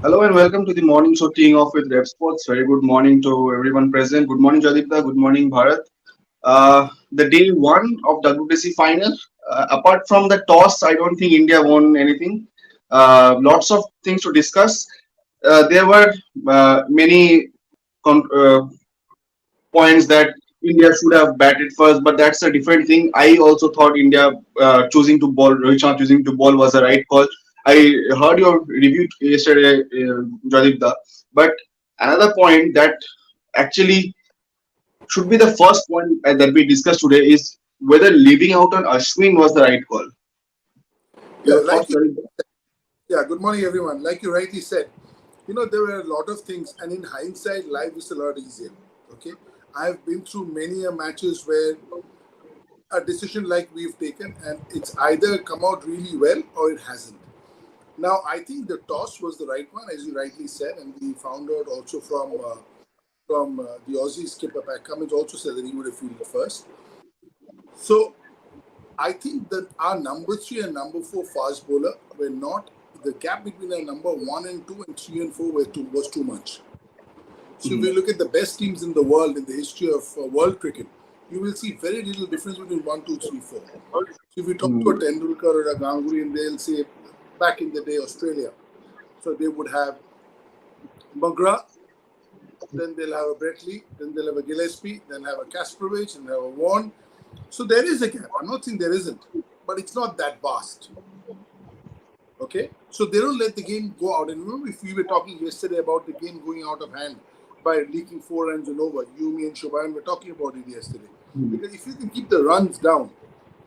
Hello and welcome to the morning show teeing off with RevSportz. Very good morning to everyone present. Good morning, Jadipta. Good morning, Bharat. The day one of WTC final. Apart from the toss, I don't think India won anything. Lots of things to discuss. There were many con- uh, points that India should have batted first, but that's a different thing. I also thought India choosing to ball, Rohit Sharma choosing to ball was the right call. I heard your review yesterday, Jadipda, but another point that actually should be the first point that we discussed today is whether leaving out on Ashwin was the right call. Yeah, Your thoughts, Jadipda? good morning, everyone. Like you rightly said, there were a lot of things, and in hindsight, life is a lot easier. Okay, I've been through many a matches where a decision like we've taken, and it's either come out really well or it hasn't. Now, I think the toss was the right one, as you rightly said, and we found out also from the Aussie skipper Pat Cummins also said that he would have fielded first. So I think that our number three and number four fast bowler were not the gap between our number one and two and three and four was too much. So if Mhm. we look at the best teams in the world in the history of world cricket, you will see very little difference between one, two, three, four. So if you talk to a Mhm. Tendulkar or a Ganguly, and they'll say back in the day Australia, so they would have McGrath, then they'll have a Bretley, then they'll have a Gillespie, then have a Kasparovich, and have a Vaughan. So there is a gap. I'm not saying there isn't, but it's not that vast. Okay, so they don't let the game go out. And remember, if we were talking yesterday about the game going out of hand by leaking 4 runs and over, you, me, and Shubhayan were talking about it yesterday. Mhm. Because if you can keep the runs down,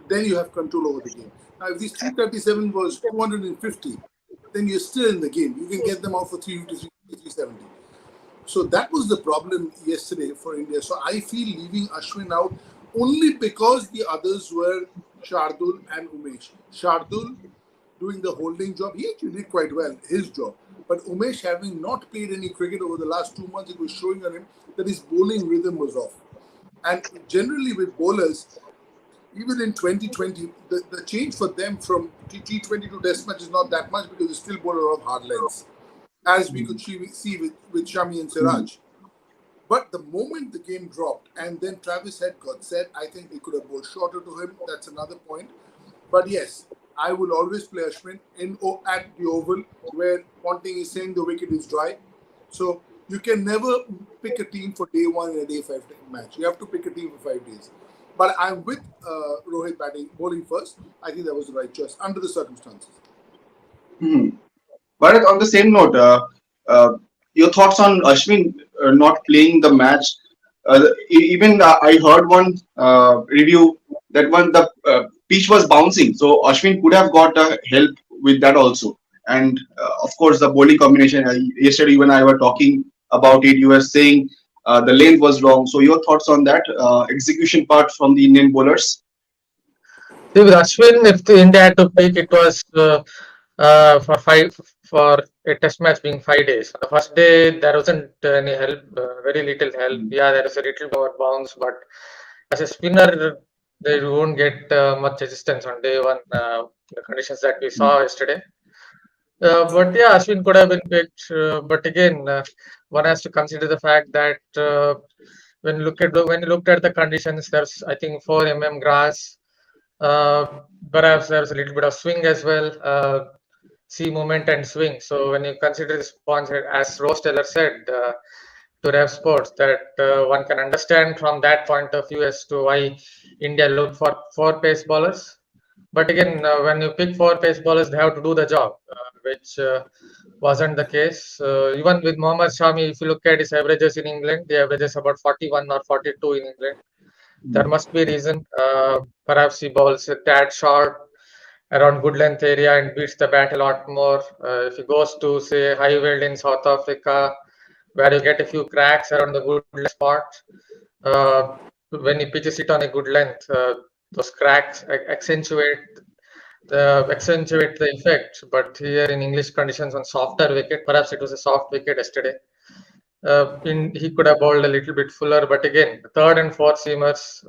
then you have control over the game. Now, if this 337 was 250, then you're still in the game. You can get them out for 350, 370. So that was the problem yesterday for India. So I feel leaving Ashwin out only because the others were Shardul and Umesh. Shardul doing the holding job, he actually did quite well, his job. But Umesh, having not played any cricket over the last 2 months, it was showing on him that his bowling rhythm was off. And generally with bowlers, even in 2020, the change for them from T20 to Test match is not that much because they still bowl a lot of hard lengths, as we could see with Shami and Mhm. Siraj. But the moment the game dropped and then Travis Head got set, I think they could have bowled shorter to him. That's another point. But yes, I will always play Ashwin at the Oval where Ponting is saying the wicket is dry. So you can never pick a team for day one in a day five match. You have to pick a team for 5 days. But I'm with Rohit batting bowling first. I think that was the right choice under the circumstances. Mhm. But on the same note, uh, your thoughts on Ashwin not playing the match? Even I heard one review that when the pitch was bouncing, so Ashwin could have got help with that also. And of course, the bowling combination. Yesterday, when I were talking about it, you were saying the length was wrong. So your thoughts on that execution part from the Indian bowlers? See, with Ashwin, if the India had to pick, it was for for a test match being 5 days. The first day there wasn't any help, very little help. Yeah, there is a little more bounce, but as a spinner, they won't get much resistance on day one. The conditions that we saw yesterday. But yeah, Ashwin could have been picked. But again, one has to consider the fact that when you looked at the conditions, there's I think 4 grass. Uh, Perhaps there's a little bit of swing as well, see movement and swing. So when you consider this point, as Rose Taylor said to RevSportz, that one can understand from that point of view as to why India looked for four pace bowlers. But again, when you pick four pace bowlers, they have to do the job, which wasn't the case. Even with Mohammad Shami, if you look at his averages in England, the averages about 41 or 42 in England. There must be a reason. Perhaps he bowls a tad short around good length area and beats the bat a lot more. If he goes to say Highfield in South Africa, where you get a few cracks around the good length spots, uh, when he pitches it on a good length, those cracks accentuate the effect. But here in English conditions on softer wicket, perhaps it was a soft wicket yesterday. He could have bowled a little bit fuller, but again, the third and fourth seamers.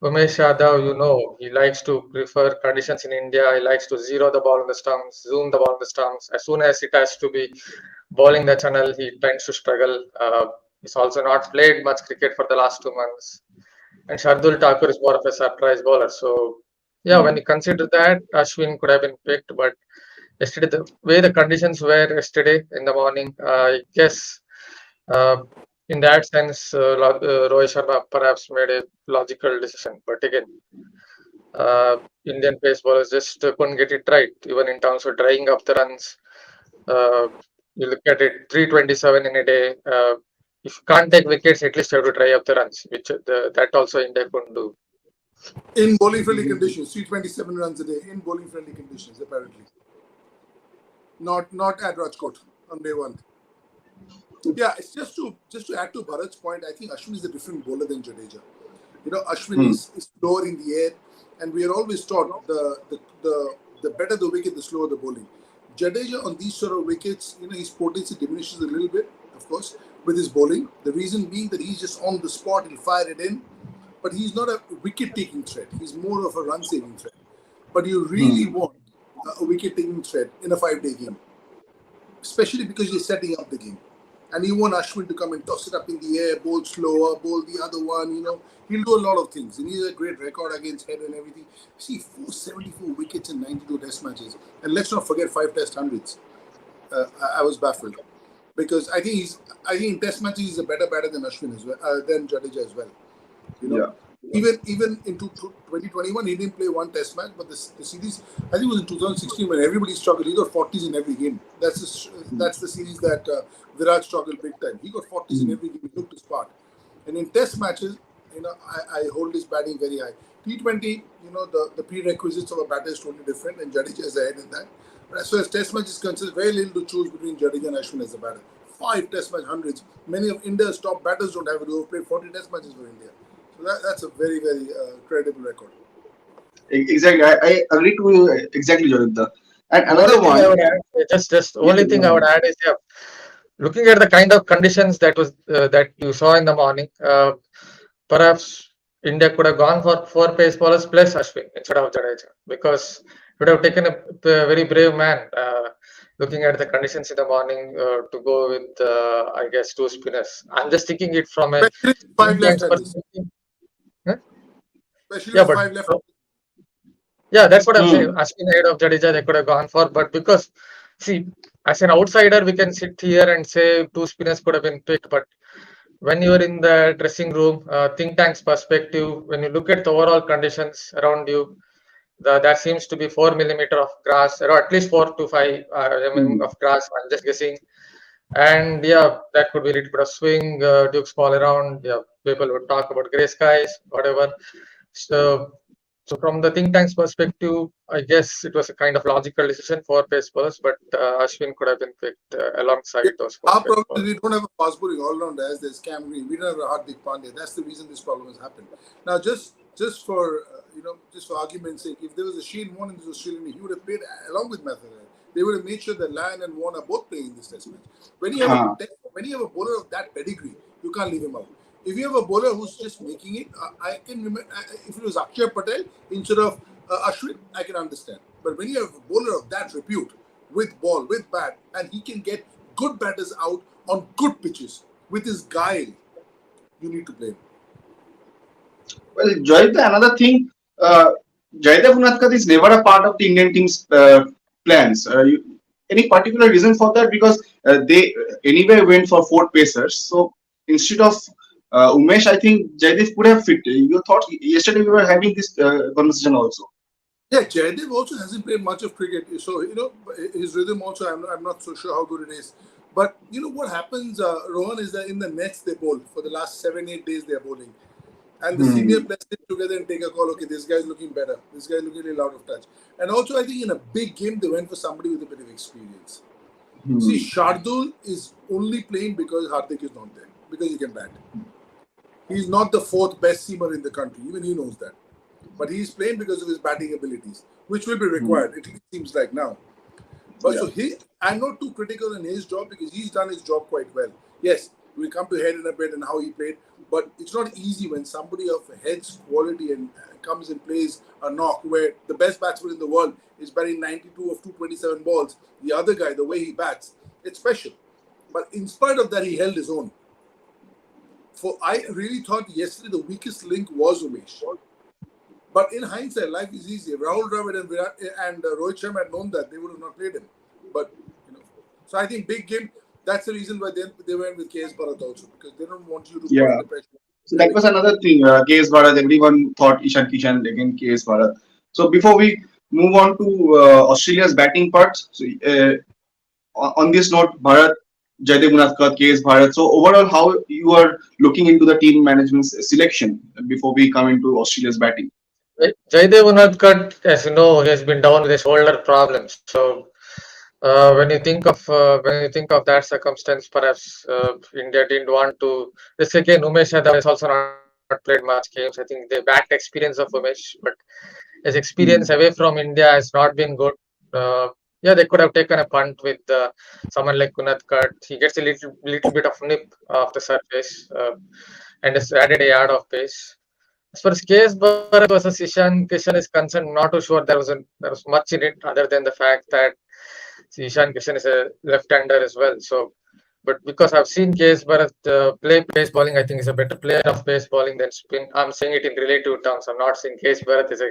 Umesh Yadav, he likes to prefer conditions in India. He likes to zero the ball in the stumps, zoom the ball in the stumps. As soon as it has to be bowling the channel, he tends to struggle. He's also not played much cricket for the last 2 months. And Shardul Thakur is more of a surprise bowler. So, yeah, when you consider that, Ashwin could have been picked. But yesterday, the way the conditions were yesterday in the morning, I guess uh, in that sense, Rohit Sharma perhaps made a logical decision. But again, uh, Indian pace bowlers just couldn't get it right, even in terms of drying up the runs. Uh, you look at it, 327 in a day. If you can't take wickets, at least you have to dry up the runs, which that also India couldn't do. In bowling friendly conditions, 327 runs a day in bowling friendly conditions, apparently. Not at Rajkot on day one. Yeah, it's just to add to Bharat's point. I think Ashwin is a different bowler than Jadeja. Ashwin is slower in the air, and we are always taught the better the wicket, the slower the bowling. Jadeja on these sort of wickets, his potency diminishes a little bit, of course, with his bowling. The reason being that he's just on the spot, he'll fire it in, but he's not a wicket-taking threat. He's more of a run-saving threat. But you really want a wicket-taking threat in a 5-day game, especially because you're setting up the game. And you want Ashwin to come and toss it up in the air, bowl slower, bowl the other one, He'll do a lot of things. And he has a great record against head and everything. See, 474 wickets in 92 test matches. And let's not forget 5 test hundreds. I was baffled. Because I think in test matches he's a better batter than Ashwin as well, than Jadeja as well. Yeah. Even in 2021, he didn't play one test match, but the series, I think it was in 2016 when everybody struggled. He got 40s in every game. That's the series that Virat struggled big time. He got 40s in every game. He looked his part. And in test matches, I hold his batting very high. T20, the prerequisites of a batter is totally different, and Jadeja is ahead in that. But as far as test match is concerned, very little to choose between Jadeja and Ashwin as a batter. 5 test match hundreds. Many of India's top batters don't have it. They've played 40 test matches for India. So that's a very, very credible record. Exactly. I agree to you exactly, Jodhita. And Only another thing I one. would add, just only thing I would add is, yeah, looking at the kind of conditions that you saw in the morning, perhaps India could have gone for 4 pace bowlers plus Ashwin instead of Jadeja, because it would have taken a very brave man, looking at the conditions in the morning, to go with, I guess, 2 spinners. I'm just thinking it from a Especially with 5 think tank's left-handers. perspective. Huh? Especially Yeah, with but 5 left. yeah, that's what I'm saying. Ashwin ahead of Jadeja, they could have gone for, but because see, as an outsider, we can sit here and say 2 spinners could have been picked, but when you're in the dressing room, think tank's perspective, when you look at the overall conditions around you, that seems to be 4 millimeter of grass, or at least 4 to 5 of grass. I'm just guessing, and yeah, that could be a little bit of swing. Duke's ball around. Yeah, people would talk about gray skies, whatever. So, so from the think tank's perspective, I guess it was a kind of logical decision for pace bowlers, but Ashwin could have been picked alongside Yeah. those four Our pace problem is bowlers. we don't have a fast bowling all rounder as there's Cam Green. We don't have a Hardik Pandya. That's the reason this problem has happened. Now, just for just for argument's sake, if there was a Shane Warne in this Australian, he would have played along with Matheran. They would have made sure that Lyon and Warne are both playing in this test match. When you have a bowler of that pedigree, you can't leave him out. If you have a bowler who's just making it, I can remember if it was Akshay Patel instead of Ashwin, I can understand. But when you have a bowler of that repute, with ball, with bat, and he can get good batters out on good pitches with his guile, you need to play him. Well, Joyita, another thing, Jaydev Unadkat is never a part of the Indian team's plans. Any particular reason for that? Because they anyway went for 4 pacers. So instead of Umesh, I think Jaydev could have fit. You thought yesterday we were having this conversation also. Yeah, Jaydev also hasn't played much of cricket, so his rhythm also. I'm not so sure how good it is. But what happens, Rohan, is that in the nets they bowl for the last 7-8 days they are bowling. And the senior players sit together and take a call. Okay, this guy's looking better. This guy's looking a little out of touch. And also, I think in a big game, they went for somebody with a bit of experience. See, Shardul is only playing because Hardik is not there, because he can bat. He's not the 4th best seamer in the country. Even he knows that. But he's playing because of his batting abilities, which will be required, it seems like now. But so I'm not too critical in his job because he's done his job quite well. Yes, We'll come to Head in a bit and how he played. But it's not easy when somebody of Head's quality and comes and plays a knock where the best batsman in the world is batting 92 of 227 balls. The other guy, the way he bats, it's special. But in spite of that, he held his own. I really thought yesterday the weakest link was Umesh. But in hindsight, life is easy. If Rahul Dravid and Rohit Sharma had known that, they would have not played him. But, so I think big game, that's the reason why they went with KS Bharat also, because they don't want you to put under pressure. So that was another thing. KS Bharat, everyone thought Ishan Kishan again KS Bharat. So before we move on to Australia's batting part, so on this note, Bharat, Jaydev Unadkat, KS Bharat. So overall, how you are looking into the team management selection before we come into Australia's batting? Jaydev Unadkat, as you know, he has been down with a shoulder problem. So when you think of that circumstance, perhaps India didn't want to risk again. Umesh Yadav has also not played much games. I think the back experience of Umesh, but his experience away from India has not been good. Uh, yeah, they could have taken a punt with someone like Unadkat. He gets a little bit of nip off the surface and has added a yard of pace. As far as KS Bharat versus Ishan Kishan is concerned, not too sure there was much in it other than the fact that Ishan Kishan is a left-hander as well. So, but because I've seen KS Bharat play pace bowling, I think he's a better player of pace bowling than spin. I'm saying it in relative terms. I'm not saying KS Bharat is a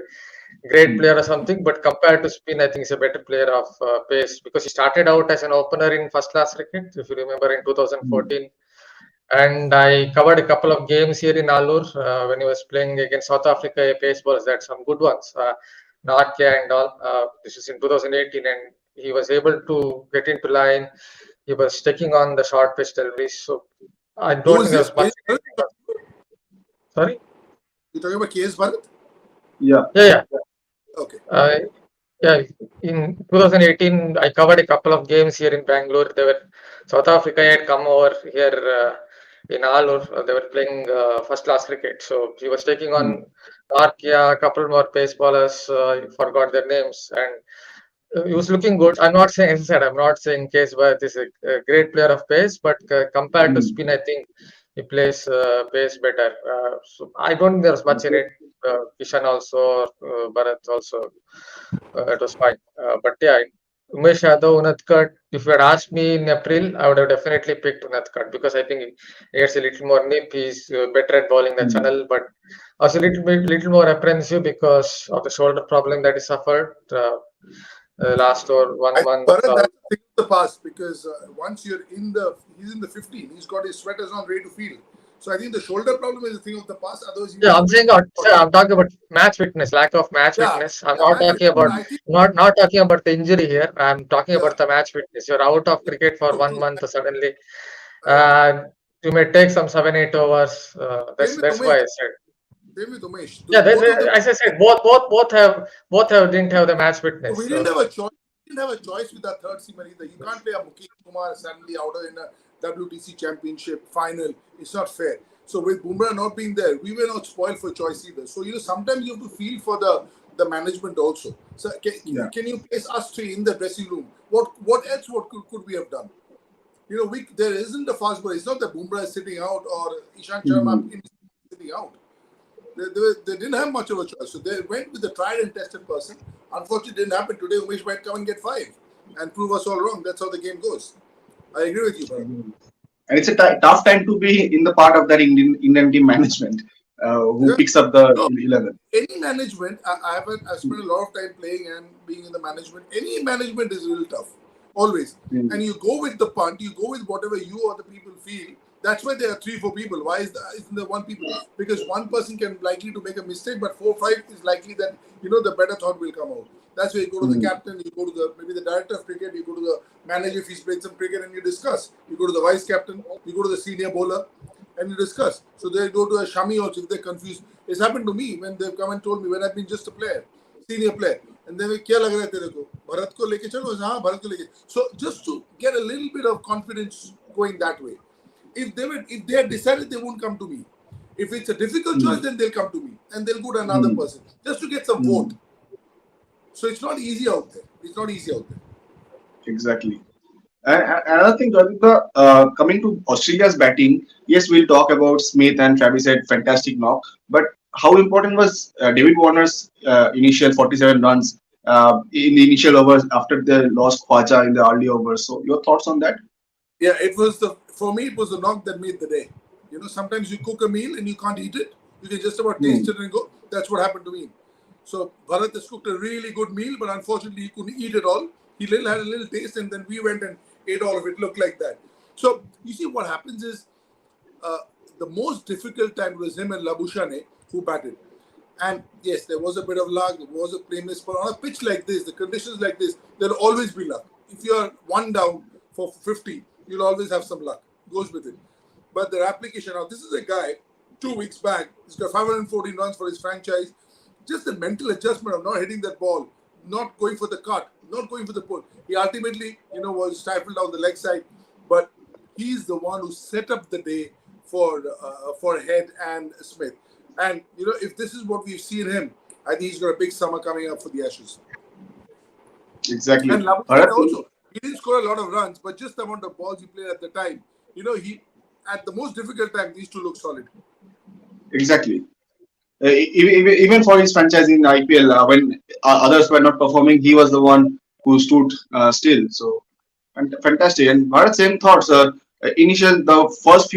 great player or something, but compared to spin, I think he's a better player of pace because he started out as an opener in first-class cricket, if you remember, in 2014. And I covered a couple of games here in Alur when he was playing against South Africa pace bowlers. That's some good ones, Narkia and all. This is in 2018, and he was able to get into line. He was taking on the short pitch deliveries. So I don't think there was much. Sorry? You're talking about KS Bharat? Yeah. Yeah. Okay. Yeah, in 2018, I covered a couple of games here in Bangalore. South Africa had come over here in Alur. They were playing first-class cricket. So he was taking on Narkia, a couple more pace bowlers. I forgot their names, and he was looking good. I'm not saying, as I said, I'm not saying KS Bharat is a great player of pace, but compared to spin, I think he plays pace better. So I don't think there's much in it. Kishan also, Bharat also. It was fine. But yeah, Umesh Yadav, Unadkat, if you had asked me in April, I would have definitely picked Unadkat because I think he gets a little more nip. He's better at bowling than Chanel, but also little more apprehensive because of the shoulder problem that he suffered last or 1 month. Bharat, that's a thing of the past because once he's in the 15, he's got his sweaters on ready to field. So I think the shoulder problem is a thing of the past. Otherwise, I'm talking about match fitness, lack of match fitness. I'm not talking about not talking about the injury here. I'm talking about the match fitness. You're out of cricket for 1 month suddenly. You may take some 7-8 overs. That's why I said. Same with Umesh. Yeah, as I said, both didn't have the match fitness. We didn't have a choice. We didn't have a choice with that third seamer either. You can't play a Mukesh Kumar suddenly out in a WTC Championship final. It's not fair. So with Bumrah not being there, we were not spoiled for choice either. So sometimes you have to feel for the management also. So can you place us three in the dressing room? What else could we have done? There isn't a fast bowler. It's not that Bumrah is sitting out or Ishan Sharma is sitting out. They didn't have much of a choice. So they went with the tried and tested person. Unfortunately, it didn't happen today. Umesh might come and get 5 and prove us all wrong. That's how the game goes. I agree with you, Bharat. And it's a tough time to be in the part of that Indian team management who picks up the 11. Any management, I've spent a lot of time playing and being in the management. Any management is really tough, always. And you go with the punt, you go with whatever you or the people feel. That's why there are 3-4 people. Why isn't there 1 people? Because one person can likely to make a mistake, but 4-5 is likely that the better thought will come out. That's where you go to the captain, you go to maybe the director of cricket, you go to the manager if he's played some cricket and you discuss. You go to the vice captain, you go to the senior bowler and you discuss. So they go to a Shami also if they're confused. It's happened to me when they've come and told me when I've been just a player, senior player. And then kya lag raha hai tere ko? Bharat ko leke chalo? Haan, Bharat ko leke. So just to get a little bit of confidence going that way. If they had decided they won't come to me. If it's a difficult choice, then they'll come to me and they'll go to another person just to get some vote. So it's not easy out there. Exactly. Another thing, Radhika, coming to Australia's batting, yes, we'll talk about Smith and Travis had fantastic knock, but how important was David Warner's initial 47 runs in the initial overs after they lost Khwaja in the early overs? So, your thoughts on that? Yeah, it was for me it was the knock that made the day. Sometimes you cook a meal and you can't eat it. You can just about taste Hmm. it and go. That's what happened to me. So Bharat has cooked a really good meal, but unfortunately he couldn't eat it all. He had a little taste, and then we went and ate all of it. Looked like that. So you see, what happens is uh, the most difficult time was him and Labushane who batted. And yes, there was a bit of luck, there was a play miss, but on a pitch like this, the conditions like this, there'll always be luck. If you're one down for 50, you'll always have some luck. Goes with it. But their application now, this is a guy 2 weeks back, he's got 514 runs for his franchise. Just the mental adjustment of not hitting that ball, not going for the cut, not going for the pull. He ultimately, was stifled down the leg side, but he's the one who set up the day for Head and Smith. And if this is what we've seen him, I think he's got a big summer coming up for the Ashes. Exactly. And Labuschagne Bharat, also, he didn't score a lot of runs, but just the amount of balls he played at the time, he at the most difficult time, these two look solid. exactly. Even for his franchise in IPL, when others were not performing, he was the one who stood still. So, fantastic. And Bharat, same thoughts. The first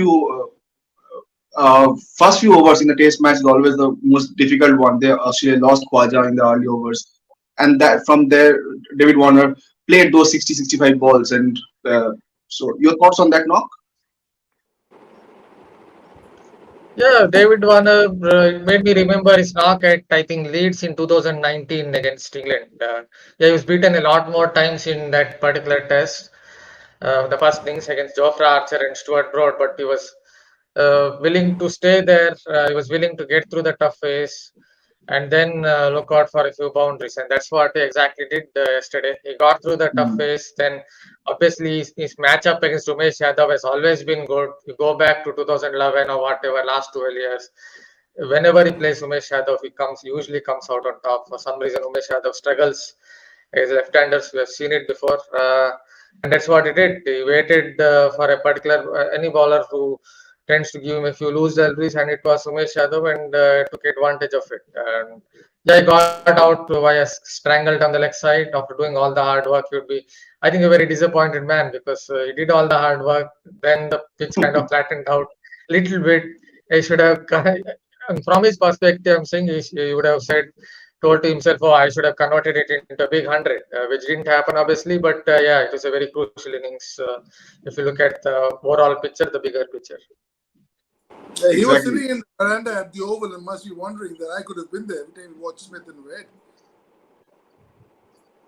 few overs in the Test match is always the most difficult one. They Australia lost Khwaja in the early overs, and that from there, David Warner played those 60-65 balls. And so, your thoughts on that knock? Yeah, David Warner made me remember his knock at, I think, Leeds in 2019 against England. Yeah, he was beaten a lot more times in that particular test. The first innings against Geoffrey Archer and Stuart Broad, but he was willing to stay there. He was willing to get through the tough phase and then look out for a few boundaries. And that's what he exactly did yesterday. He got through the tough Hmm. phase. Then, obviously, his matchup against Umesh Yadav has always been good. You go back to 2011 or whatever, last 12 years. Whenever he plays Umesh Yadav, he usually comes out on top. For some reason, Umesh Yadav struggles as left-handers. We have seen it before. And that's what he did. He waited for a particular any bowler who tends to give him a few loose deliveries, and it was Umesh Yadav, and took advantage of it. And yeah, he got out via strangled on the leg side after doing all the hard work. He would be, I think, a very disappointed man because he did all the hard work. Then the pitch kind of flattened out a little bit. He should have, and from his perspective, I'm saying he would have told to himself, "Oh, I should have converted it into a big 100," which didn't happen, obviously. But yeah, it was a very crucial innings if you look at the overall picture, the bigger picture. He was Exactly. sitting in the veranda at the Oval and must be wondering that I could have been there every time he watched Smith and Red.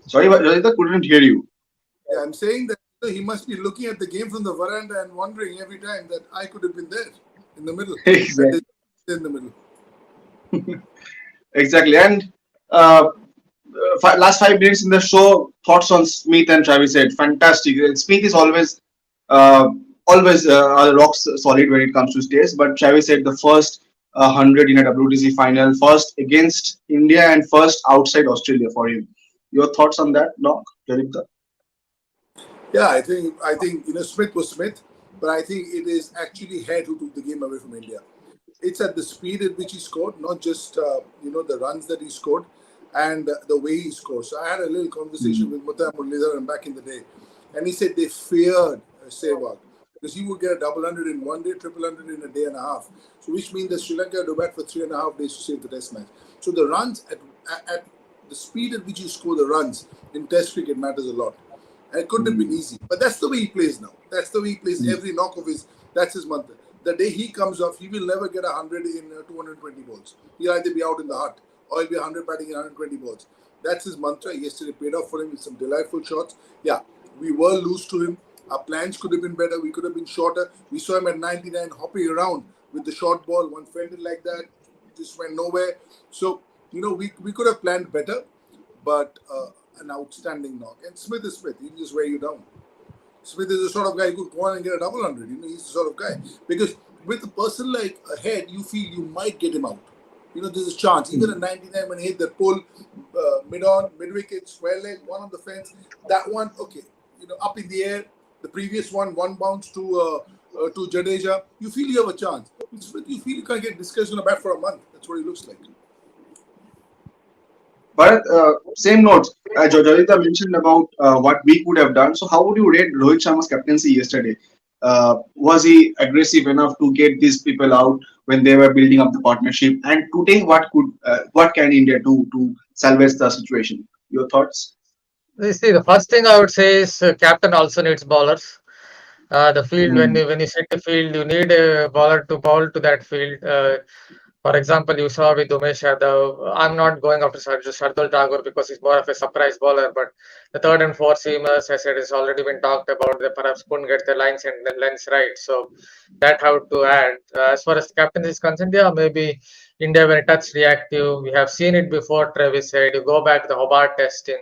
Sorry, Rajita couldn't hear you. Yeah, I'm saying that he must be looking at the game from the veranda and wondering every time that I could have been there in the middle. And Exactly. they in the middle. Exactly. And last 5 minutes in the show, thoughts on Smith and Travis said fantastic. Smith is uh, always rock solid when it comes to stays, but Travis said the first 100 in a WTC final, first against India and first outside Australia for him. Your thoughts on that, Doc? Jalipta? Yeah, I think Smith was Smith, but I think it is actually Head who took the game away from India. It's at the speed at which he scored, not just the runs that he scored and the way he scored. So I had a little conversation with Mutham Muralidharan back in the day, and he said they feared Sehwag because he would get a double hundred in one day, triple hundred in a day and a half. So which means that Sri Lanka had to bat for 3.5 days to save the Test match. So the runs at the speed at which you score the runs in Test cricket matters a lot. And it couldn't have been easy. But that's the way he plays now. That's the way he plays every knock of his. That's his mantra. The day he comes off, he will never get 100 in 220 balls. He'll either be out in the hut or he'll be 100 batting in 120 balls. That's his mantra. Yesterday paid off for him with some delightful shots. Yeah, we were loose to him. Our plans could have been better. We could have been shorter. We saw him at 99 hopping around with the short ball. One felt it like that. Just went nowhere. So, we could have planned better, but an outstanding knock. And Smith is Smith. He'll just wear you down. Smith is the sort of guy who could go on and get a double hundred. He's the sort of guy. Because with a person like a Head, you feel you might get him out. There's a chance. Even at 99 when he hit the pull, mid wicket, square leg, one on the fence, that one, okay, up in the air, The previous one bounce to Jadeja. You feel you have a chance. With Smith, you feel you can't get discussion on a bat for a month. That's what he looks like. But same notes, Jajita mentioned about what we could have done. So, how would you rate Rohit Sharma's captaincy yesterday? Was he aggressive enough to get these people out when they were building up the partnership? And today, what can India do to salvage the situation? Your thoughts? You see, the first thing I would say is captain also needs bowlers. The field, when Mm, you set the field, you need a bowler to bowl to that field. For example, you saw with Umesh Yadav. I'm not going after Shardul Tagore because he's more of a surprise bowler, but the third and fourth seamers, as it has already been talked about, they perhaps couldn't get the lines and the lens right. So that how to add. As far as the captain is concerned, yeah, maybe India were a touch reactive. We have seen it before. Travis said, you go back to the Hobart test in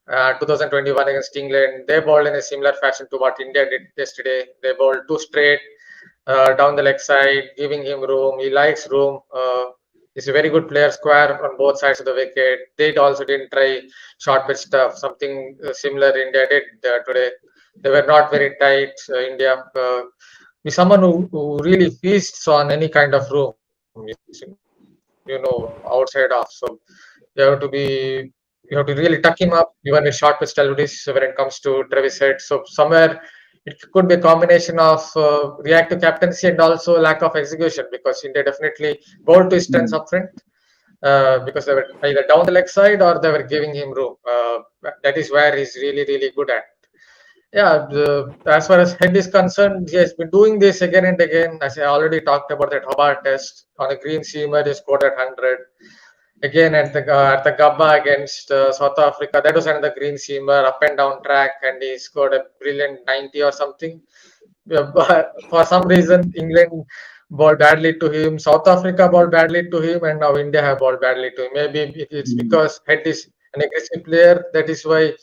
2021 against England. They bowled in a similar fashion to what India did yesterday. They bowled two straight down the leg side, giving him room. He likes room. He's a very good player, square on both sides of the wicket. They also didn't try short pitch stuff, something similar India did today. They were not very tight. India, with someone who really feasts on any kind of room, outside off. So you have to be you have to really tuck him up, even with short pitch deliveries when it comes to Travis Head. So somewhere it could be a combination of reactive captaincy and also lack of execution because India definitely bowled to his strengths mm, up front because they were either down the leg side or they were giving him room. That is where he's really, really good at. Yeah, as far as Head is concerned, he has been doing this again and again. As I already talked about that Hobart test on a green seamer, he scored at 100 again at the Gabba against South Africa. That was another green seamer, up and down track, and he scored a brilliant 90 or something. Yeah, but for some reason, England bowled badly to him, South Africa bowled badly to him, and now India have bowled badly to him. Maybe it's mm. because Head is an aggressive player. That is why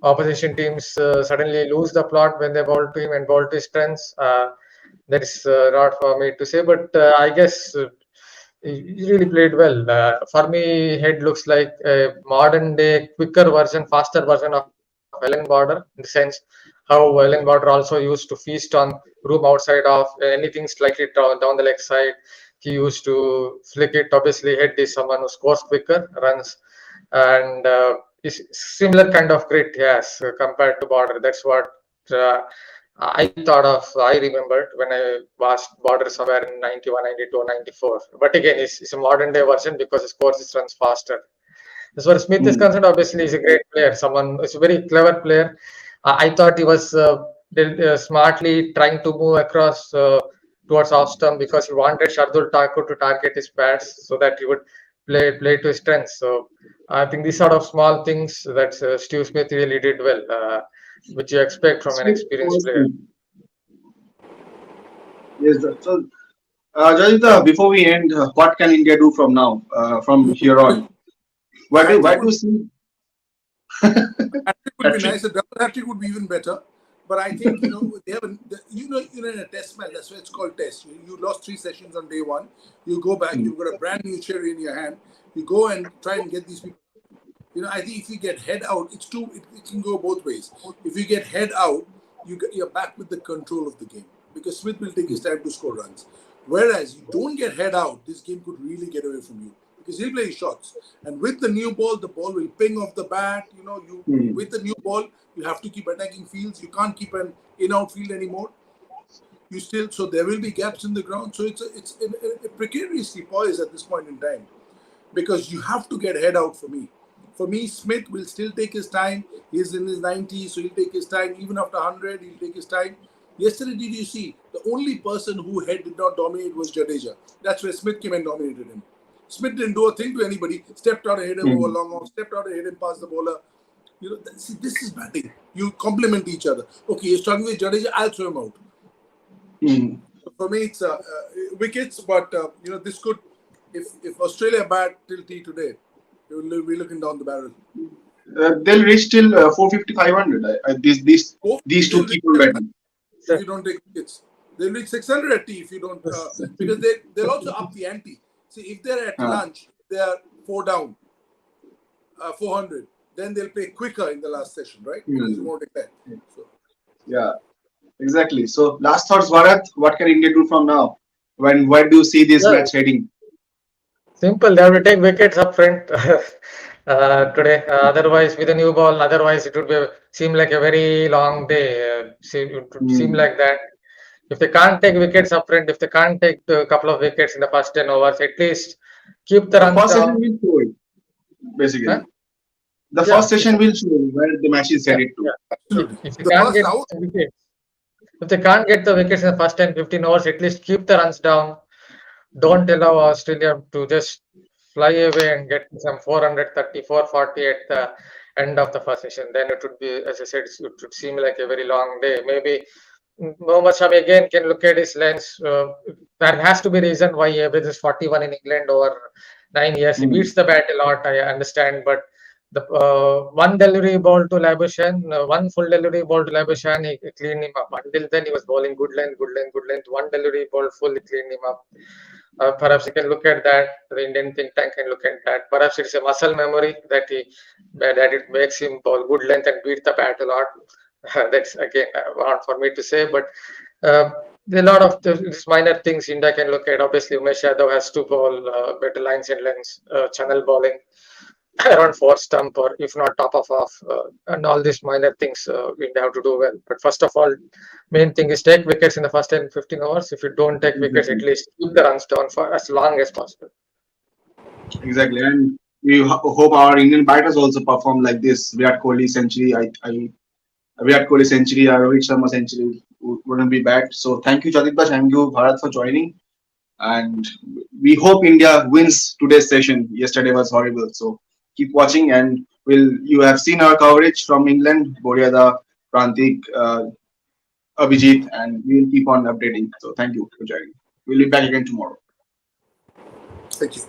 opposition teams suddenly lose the plot when they bowl to him and bowl to his strengths. That is not for me to say, but I guess he really played well. For me, Head looks like a modern day, quicker version, faster version of Ellen Border in the sense how Ellen Border also used to feast on room outside of anything slightly down the leg side. He used to flick it. Obviously, Head is someone who scores quicker, runs, and is similar kind of grit he has compared to Border. That's what uh, I thought of. I remembered when I watched Border somewhere in 91, 92, 94. But again, it's a modern day version because he scores his runs faster. As far as Smith is Mm. concerned, obviously he's a great player. Someone is a very clever player. I thought he was smartly trying to move across towards off stump because he wanted Shardul Thakur to target his bats so that he would play to his strengths. So I think these sort of small things that Steve Smith really did well, which you expect from an Smith experienced was player. good. Yes, so Jajita, before we end, what can India do from now, from here on? A hat trick Where do would you see hat trick would that be trick? nice. A double hat trick would be even better. But I think they have in a test match. That's why it's called test. You lost 3 sessions on day one. You go back. Mm, You've got a brand new cherry in your hand. You go and try and get these people. I think if you get head out, it can go both ways. If you get head out, you're back with the control of the game because Smith will take his time to score runs. Whereas you don't get head out, this game could really get away from you because he'll play his shots. And with the ball will ping off the bat. You mm. with the new ball, you have to keep attacking fields. You can't keep an in-out field anymore. So there will be gaps in the ground. So it's precariously poised at this point in time because you have to get head out for me. For me, Smith will still take his time. He's in his 90s, so he'll take his time. Even after 100, he'll take his time. Yesterday, did you see? The only person who head did not dominate was Jadeja. That's where Smith came and dominated him. Smith didn't do a thing to anybody. Stepped out and hit him over Mm. long off. Stepped out and hit him past the bowler. See, this is batting. You complement each other. Okay, you're struggling with Jadeja. I'll throw him out. Mm. For me, it's wickets, but this could, if Australia bat till T today, they will be looking down the barrel. They'll reach till 450, 500. These Hopefully, two they'll reach keep on that batting. if you don't take wickets. They'll reach 600 at T if you don't, because they'll also up the ante. See, if they're at Uh, lunch, they're 4 down, 400. Then they'll play quicker in the last session, right? Because you mm. won't take that. So Yeah. Exactly. So last thoughts, Bharat. What can India do from now? Where do you see this Well, match heading? simple. They have to take wickets up front today. Otherwise, with a new ball, otherwise it would seem like a very long day. It would seem Hmm. like that. If they can't take wickets up front, if they can't take a couple of wickets in the first 10 overs, at least keep the The runs first session down. will show it, Huh? basically. The first Yeah, session will show where the match is yeah, headed to. yeah. Absolutely. If you The can't first get out, wickets, if they can't get the wickets in the first 10, 15 overs, at least keep the runs down. Don't allow Australia to just fly away and get some 430, 440 at the end of the first session. Then it would be, as I said, it would seem like a very long day. Maybe Mohammad Shami again can look at his lens. There has to be reason why he averages 41 in England over 9 years. He Hmm. beats the bat a lot, I understand, but the one delivery ball to Labuschagne, one full delivery ball to Labuschagne, he cleaned him up. Until then, he was bowling good length, good length, good length. One delivery ball fully cleaned him up. Perhaps you can look at that. The Indian think tank can look at that. Perhaps it's a muscle memory that it makes him bowl good length and beat the bat a lot. That's again not for me to say, but there are a lot of these minor things India can look at. Obviously, Umesh Yadav has to bowl better lines and lengths, channel bowling around four stump or if not top of off, and all these minor things India have to do well. But first of all, main thing is take wickets in the first 10, 15 overs. If you don't take wickets, at Exactly. least keep the runs down for as long as possible. Exactly. And we hope our Indian batters also perform like this. Virat Kohli century. Virat Kohli century or Rohit Sharma century wouldn't be bad. So thank you, Jadidba. Thank you, Bharat, for joining. And we hope India wins today's session. Yesterday was horrible. So keep watching, and will you have seen our coverage from England, Boryada, Prantik, Abhijit, and we will keep on updating. So thank you for joining. We'll be back again tomorrow. thank you.